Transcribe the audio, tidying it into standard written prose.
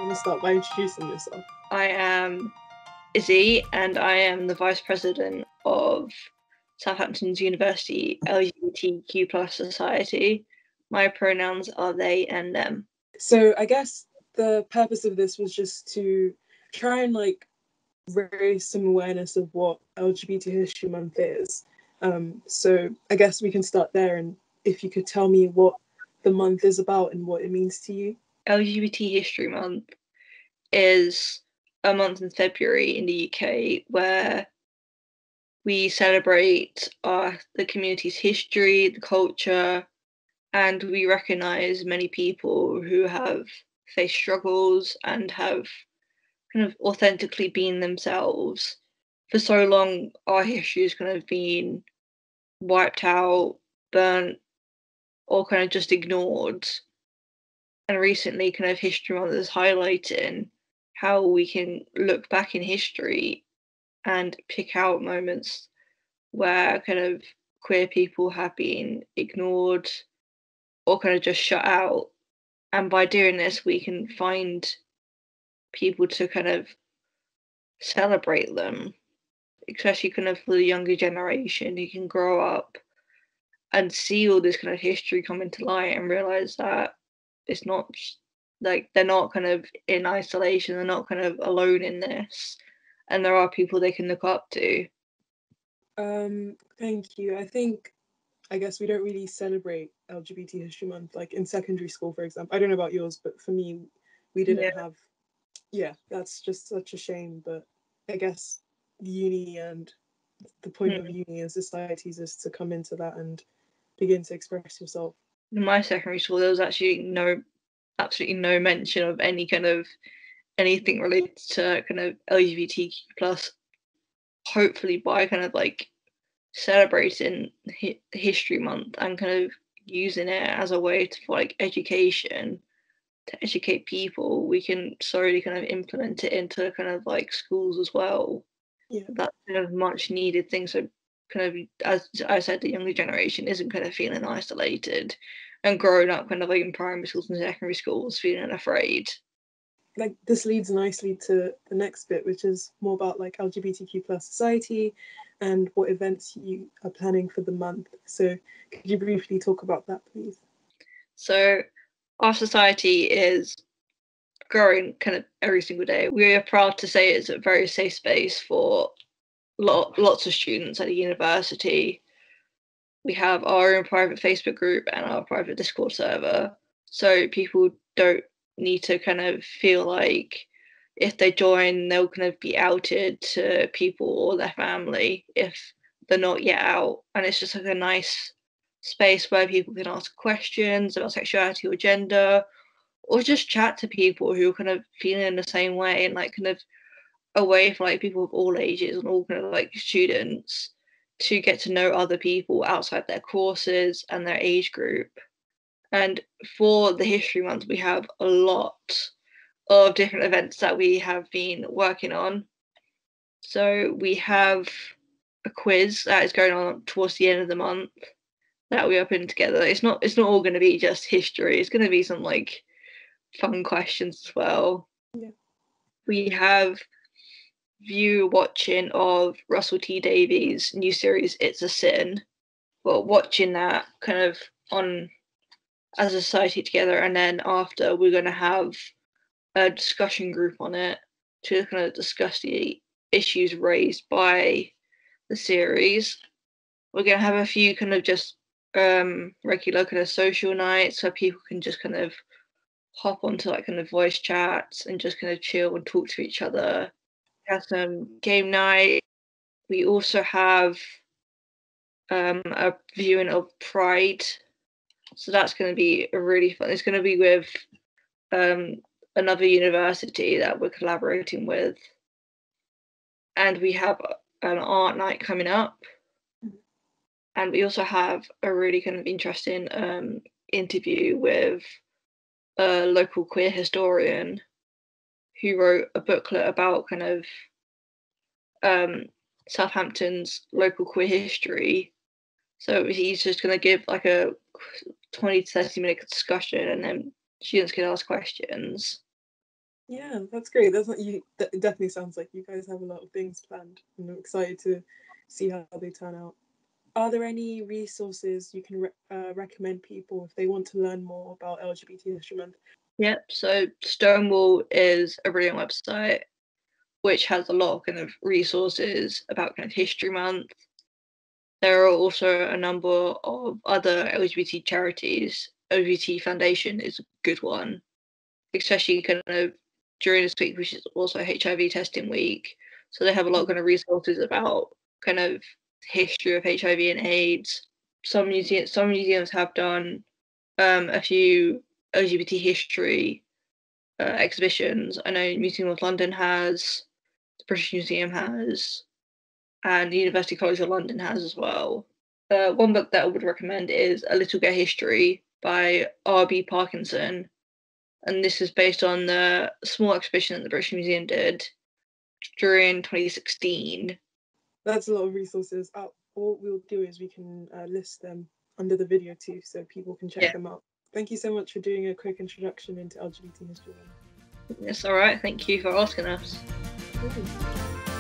want to start by introducing yourself? I am Izzy, and I am the Vice President of Southampton's University LGBTQ Society. My pronouns are they and them. So I guess the purpose of this was just to try and raise some awareness of what LGBT History Month is. So I guess we can start there, and if you could tell me what the month is about and what it means to you. LGBT History Month is a month in February in the UK where we celebrate the community's history, the culture, and we recognise many people who have faced struggles and have kind of authentically been themselves. For so long, our history has kind of been wiped out, burnt, or kind of just ignored. And recently, kind of History Month is highlighting how we can look back in history and pick out moments where kind of queer people have been ignored or kind of just shut out. And by doing this, we can find people to kind of celebrate them, especially kind of for the younger generation who can grow up and see all this kind of history come into light and realize that it's not like they're not kind of in isolation, they're not kind of alone in this, and there are people they can look up to. Thank you. I guess we don't really celebrate LGBT History Month like in secondary school, for example. I don't know about yours, but for me, we didn't have. Yeah, that's just such a shame. But I guess uni and the point of uni and societies is to come into that and begin to express yourself. In my secondary school, there was actually absolutely no mention of any kind of anything related to kind of LGBTQ plus. Hopefully, by kind of like celebrating History Month and kind of using it as a way to, for like education, to educate people, we can slowly kind of implement it into kind of like schools as well. Yeah, that's kind of much needed thing. So kind of, as I said, the younger generation isn't kind of feeling isolated and growing up kind of like in primary schools and secondary schools feeling afraid. Like this leads nicely to the next bit, which is more about like LGBTQ plus society and what events you are planning for the month. So could you briefly talk about that, please? So our society is growing kind of every single day. We are proud to say it's a very safe space for lots of students at a university. We have our own private Facebook group and our private Discord server, so people don't need to kind of feel like if they join, they'll kind of be outed to people or their family if they're not yet out. And it's just like a nice space where people can ask questions about sexuality or gender, or just chat to people who are kind of feeling the same way, and like kind of a way for like people of all ages and all kind of like students to get to know other people outside their courses and their age group. And for the History Month, we have a lot of different events that we have been working on. So we have a quiz that is going on towards the end of the month that we are putting together. It's not all going to be just history. It's going to be some like fun questions as well. Yeah. We have view watching of Russell T Davies' new series It's a Sin. Well, watching that kind of on as a society together, and then after we're going to have a discussion group on it to kind of discuss the issues raised by the series. We're going to have a few kind of just regular kind of social nights where people can just kind of hop onto like kind of voice chats and just kind of chill and talk to each other. We have some game night. We also have a viewing of Pride. So that's going to be a really fun. It's going to be with another university that we're collaborating with. And we have an art night coming up. And we also have a really kind of interesting interview with a local queer historian who wrote a booklet about kind of Southampton's local queer history. So he's just going to give like a 20 to 30 minute discussion, and then students can ask questions. Yeah, that's great. That's not you. That definitely sounds like you guys have a lot of things planned, and I'm excited to see how they turn out. Are there any resources you can recommend people if they want to learn more about LGBT History Month? Yep. So Stonewall is a brilliant website which has a lot of kind of resources about kind of History Month. There are also a number of other LGBT charities. LGBT Foundation is a good one, especially kind of during this week, which is also HIV testing week. So they have a lot of kind of resources about kind of history of HIV and AIDS. Some museums have done a few LGBT history exhibitions. I know Museum of London has, the British Museum has, and the University College of London has as well. One book that I would recommend is A Little Gay History by R.B. Parkinson, and this is based on the small exhibition that the British Museum did during 2016. That's a lot of resources. All we'll do is we can list them under the video too, so people can check them out. Thank you so much for doing a quick introduction into LGBT history. Yes, all right. Thank you for asking us. Ooh.